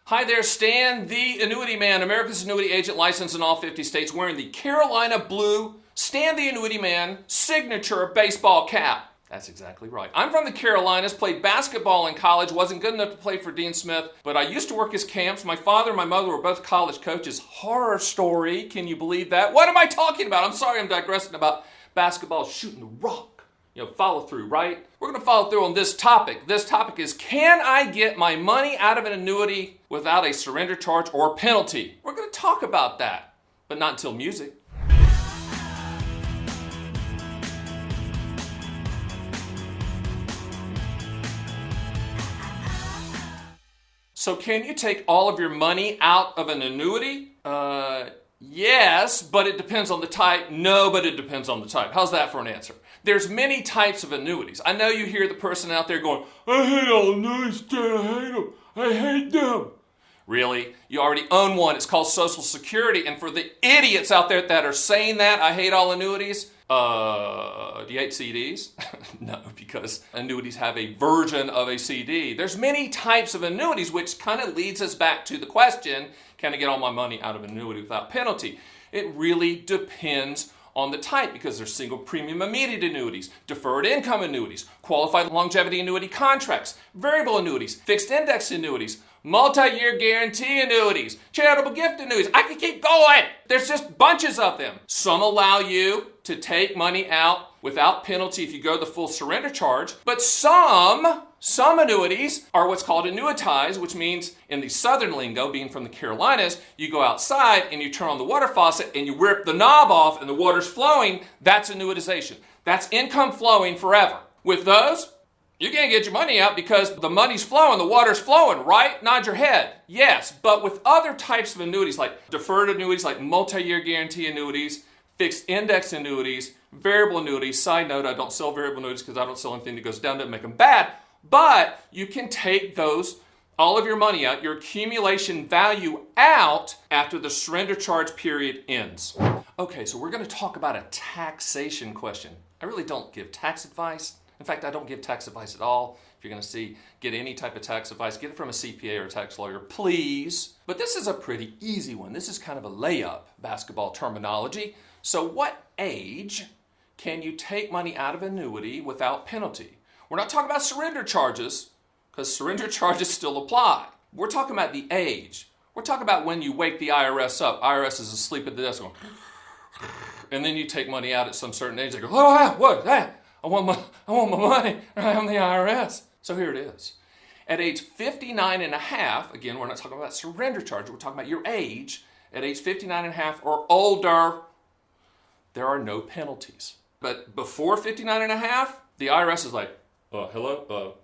Hi there, Stan The Annuity Man, America's annuity agent licensed in all 50 states, wearing the Carolina blue Stan The Annuity Man signature baseball cap. That's exactly right. I'm from the Carolinas, played basketball in college, wasn't good enough to play for Dean Smith, but I used to work his camps. My father and my mother were both college coaches. Horror story, can you believe that? What am I talking about? I'm sorry I'm digressing about basketball, shooting the rock. Follow through, right? We're going to follow through on this topic. This topic is, can I get my money out of an annuity without a surrender charge or penalty? We're going to talk about that, but not until music. So can you take all of your money out of an annuity? Yes, but it depends on the type. No, but it depends on the type. How's that for an answer? There's many types of annuities. I know you hear the person out there going, I hate all annuities, Dad, I hate them. I hate them. Really? You already own one. It's called Social Security. And for the idiots out there that are saying that, I hate all annuities, do you hate CDs? No, because annuities have a version of a CD. There's many types of annuities, which kind of leads us back to the question, can I get all my money out of an annuity without penalty? It really depends on the type, because there's single premium immediate annuities, deferred income annuities, qualified longevity annuity contracts, variable annuities, fixed index annuities, multi-year guarantee annuities, charitable gift annuities. I can keep going. There's just bunches of them. Some allow you to take money out without penalty if you go the full surrender charge, but some annuities are what's called Annuitize, which means in the southern lingo, being from the Carolinas, you go outside and you turn on the water faucet and you rip the knob off and the water's flowing. That's annuitization. That's income flowing forever. With those, you can't get your money out because the money's flowing, the water's flowing, right? Nod your head. Yes, but with other types of annuities, like deferred annuities, like multi-year guarantee annuities, fixed index annuities, variable annuities. Side note, I don't sell variable annuities because I don't sell anything that goes down, doesn't make them bad. But you can take those, all of your money out, your accumulation value out after the surrender charge period ends. Okay, so we're going to talk about a taxation question. I really don't give tax advice. In fact, I don't give tax advice at all. If you're going to get any type of tax advice, get it from a CPA or a tax lawyer, please. But this is a pretty easy one. This is kind of a layup, basketball terminology. So what age can you take money out of an annuity without penalty? We're not talking about surrender charges, because surrender charges still apply. We're talking about the age. We're talking about when you wake the IRS up. IRS is asleep at the desk going, and then you take money out at some certain age. They go, oh, what? I want my money. I'm the IRS. So here it is. At age 59 and a half, again, we're not talking about surrender charge. We're talking about your age. At age 59 and a half or older, there are no penalties. But before 59 and a half, the IRS is like, hello.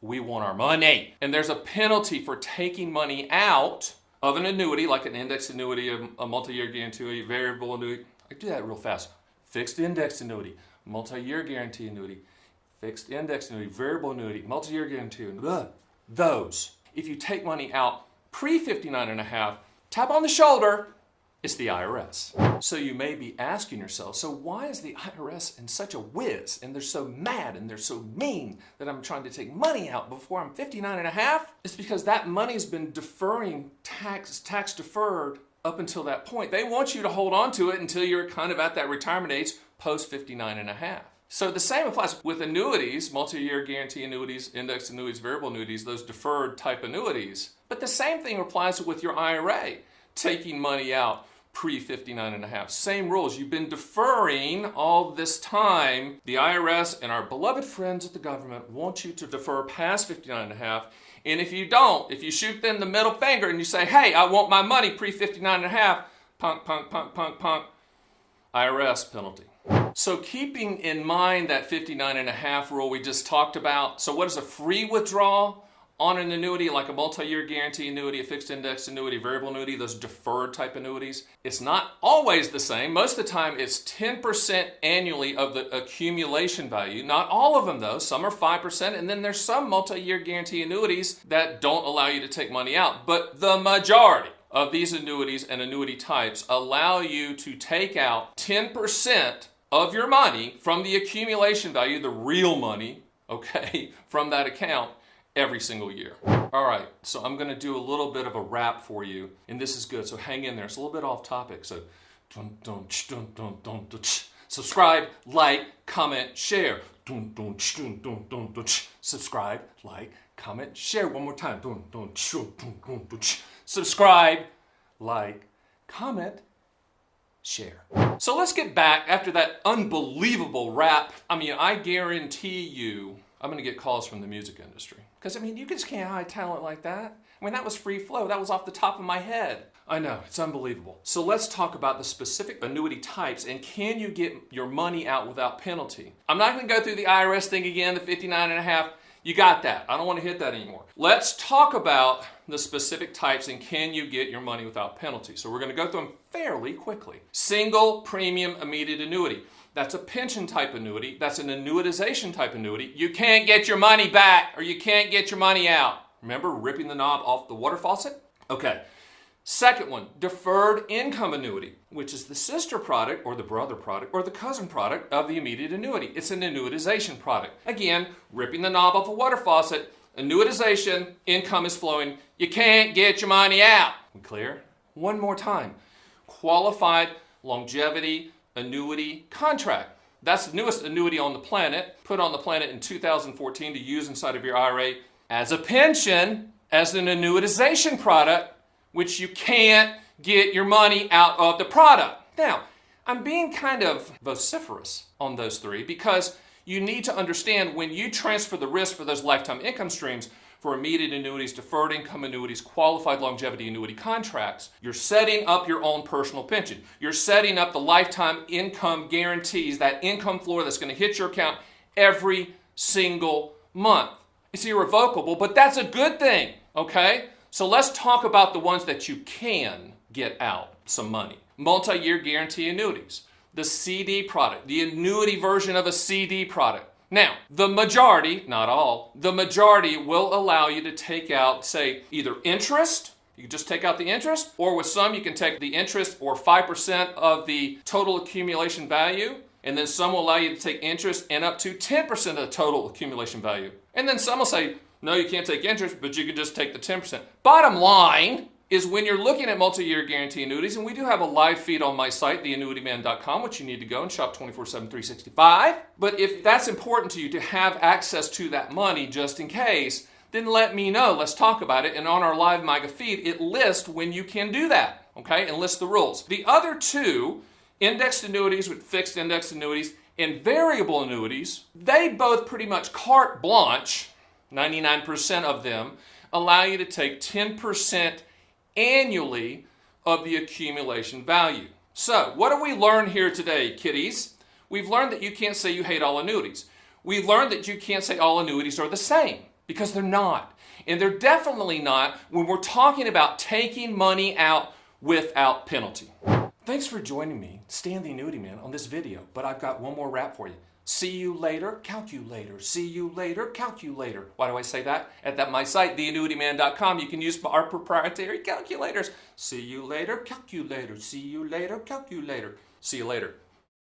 We want our money. And there's a penalty for taking money out of an annuity, like an index annuity, a multi-year guarantee, variable annuity. I do that real fast. Fixed index annuity, multi-year guarantee annuity, fixed index annuity, variable annuity, multi-year guarantee annuity. Those. If you take money out pre-59 and a half, tap on the shoulder, it's the IRS. So you may be asking yourself, so why is the IRS in such a whiz and they're so mad and they're so mean that I'm trying to take money out before I'm 59 and a half? It's because that money's been deferring tax deferred up until that point. They want you to hold on to it until you're kind of at that retirement age post 59 and a half. So the same applies with annuities, multi-year guarantee annuities, index annuities, variable annuities, those deferred type annuities. But the same thing applies with your IRA, taking money out pre-59 and a half. Same rules. You've been deferring all this time. The IRS and our beloved friends at the government want you to defer past 59 and a half. And if you don't, if you shoot them the middle finger and you say, hey, I want my money pre-59 and a half, punk, IRS penalty. So keeping in mind that 59 and a half rule we just talked about, so what is a free withdrawal on an annuity, like a multi-year guarantee annuity, a fixed index annuity, variable annuity, those deferred type annuities? It's not always the same. Most of the time it's 10% annually of the accumulation value. Not all of them though. Some are 5%, and then there's some multi-year guarantee annuities that don't allow you to take money out. But the majority of these annuities and annuity types allow you to take out 10% of your money from the accumulation value, the real money, okay, from that account, every single year. All right, so I'm gonna do a little bit of a rap for you, and this is good, so hang in there. It's a little bit off topic, so dun, dun, dun, dun, dun, dun, subscribe, like, comment, share. Dun, dun, dun, dun, dun, dun, subscribe, like, comment, share. One more time. Dun, dun, dun, dun, dun, dun, subscribe, like, comment, share. So let's get back after that unbelievable rap. I mean, I guarantee you I'm going to get calls from the music industry. Because, I mean, you just can't hide talent like that. I mean, that was free flow. That was off the top of my head. I know, it's unbelievable. So let's talk about the specific annuity types and can you get your money out without penalty? I'm not going to go through the IRS thing again, the 59.5. You got that. I don't want to hit that anymore. Let's talk about the specific types and can you get your money without penalty. So we're going to go through them fairly quickly. Single premium immediate annuity. That's a pension type annuity. That's an annuitization type annuity. You can't get your money back or you can't get your money out. Remember ripping the knob off the water faucet? Okay. Second one, deferred income annuity, which is the sister product or the brother product or the cousin product of the immediate annuity. It's an annuitization product. Again, ripping the knob off a water faucet, annuitization, income is flowing. You can't get your money out. We clear? One more time. Qualified longevity annuity contract. That's the newest annuity on the planet, put on the planet in 2014 to use inside of your IRA as a pension, as an annuitization product, which you can't get your money out of the product. Now, I'm being kind of vociferous on those three because you need to understand when you transfer the risk for those lifetime income streams for immediate annuities, deferred income annuities, qualified longevity annuity contracts, you're setting up your own personal pension. You're setting up the lifetime income guarantees, that income floor that's going to hit your account every single month. It's irrevocable, but that's a good thing, okay? So let's talk about the ones that you can get out some money. Multi-year guarantee annuities, the CD product, the annuity version of a CD product. Now, the majority, not all, the majority will allow you to take out, say, either interest, you can just take out the interest, or with some you can take the interest or 5% of the total accumulation value, and then some will allow you to take interest and up to 10% of the total accumulation value. And then some will say, no, you can't take interest, but you can just take the 10%. Bottom line is when you're looking at multi-year guarantee annuities, and we do have a live feed on my site, theannuityman.com, which you need to go and shop 24/7, 365. But if that's important to you to have access to that money just in case, then let me know. Let's talk about it. And on our live MIGA feed, it lists when you can do that, okay, and lists the rules. The other two, indexed annuities with fixed indexed annuities and variable annuities, they both pretty much carte blanche, 99% of them, allow you to take 10% annually of the accumulation value. So, what have we learned here today, kiddies? We've learned that you can't say you hate all annuities. We've learned that you can't say all annuities are the same, because they're not. And they're definitely not when we're talking about taking money out without penalty. Thanks for joining me, Stan The Annuity Man, on this video, but I've got one more rap for you. See you later, calculator. See you later, calculator. Why do I say that? At my site, theannuityman.com, you can use our proprietary calculators. See you later, calculator. See you later, calculator. See you later.